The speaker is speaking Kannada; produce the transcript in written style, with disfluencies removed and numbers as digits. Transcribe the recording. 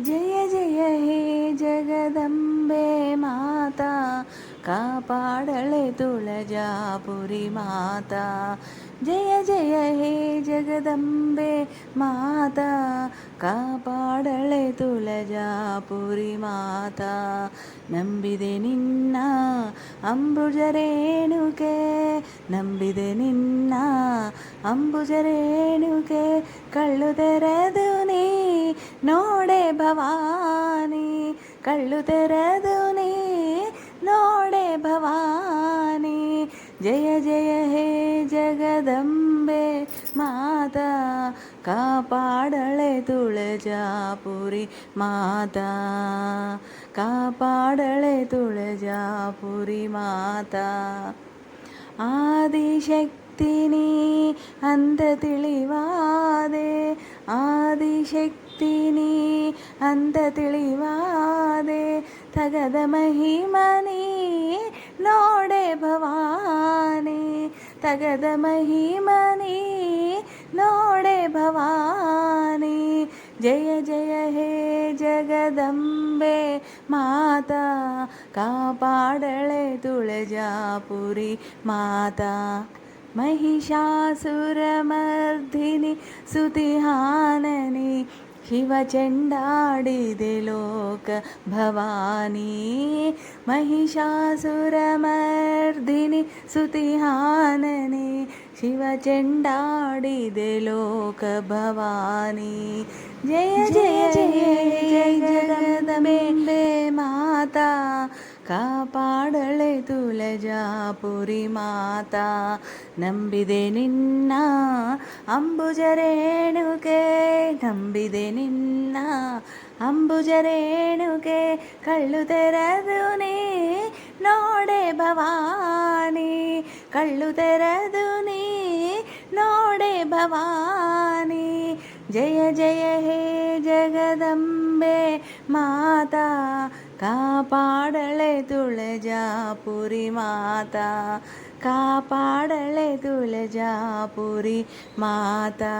ಜಯ ಜಯ ಹೇ ಜಗದಂಬೆ ಮಾತಾ, ಕಾಪಾಡಳೆ ತುಳಜಾಪುರಿ ಮಾತಾ. ಜಯ ಜಯ ಹೇ ಜಗದಂಬೆ ಮಾತಾ, ಕಾಪಾಡಳೆ ತುಳಜಾಪುರಿ ಮಾತಾ. ನಂಬಿದೆ ನಿನ್ನ ಅಂಬುಜರೇಣುಕೆ, ನಂಬಿದೆ ನಿನ್ನ ಅಂಬುಜರೇಣುಕೆ. ಕಳ್ಳು ತೆರೆದು ನೀ ನೋಡೆ ಭವಾನಿ, ಕಳ್ಳು ತೆರೆದು ನೀ ನೋಡೆ ಭವಾನಿ. ಜಯ ಜಯ ಹೇ ಜಗದಂಬೆ ಮಾತಾ, ಕಾಪಾಡಳೆ ತುಳಜಾಪುರಿ ಮಾತಾ, ಕಾಪಾಡಳೆ ತುಳಜಾಪುರಿ ಮಾತಾ. ಆದಿಶಕ್ತಿನಿ ಅಂತ ತಿಳಿವಾದೆ, ಆದಿಶಕ್ತಿನಿ ಅಂತ ತಿಳಿವಾದೆ. ತಗದ ಮಹಿಮನಿ ನೋಡೆ ಭವಾನಿ, ತಗದ ಮಹಿಮನಿ ನೋಡೆ ಭವಾನಿ. ಜಯ ಜಯ ಹೇ ಜಗದಂಬೆ ಮಾತಾ, ಕಾಪಾಡಳೆ ತುಳಜಾಪುರಿ ಮಾತಾ. महिषासुरमर्दिनि सुतिहाननि, शिवचण्डाडिदे लोक भवानी. महिषासुरमर्दिनि सुतिहाननि, शिवचण्डाडिदे लोक भवानी. जय जय जय जगदम्बे माता, ಕಾಪಾಡಳೆ ತುಳಜಾಪುರಿ ಮಾತಾ. ನಂಬಿದೆ ನಿನ್ನ ಅಂಬುಜರೇಣುಕೆ, ನಂಬಿದೆ ನಿನ್ನ ಅಂಬುಜರೇಣುಕೆ. ಕಳ್ಳು ತೆರೆದು ನೀ ನೋಡೆ ಭವಾನಿ, ಕಳ್ಳು ತೆರೆದು ನೀ ನೋಡೆ ಭವಾನಿ. ಜಯ ಜಯ ಹೇ ಜಗದಂಬೆ ಮಾತಾ, ಕಾಪಾಡಳೆ ತುಳಜಾಪುರಿ ಮಾತಾ, ಕಾಪಾಡಳೆ ತುಳಜಾಪುರಿ ಮಾತಾ.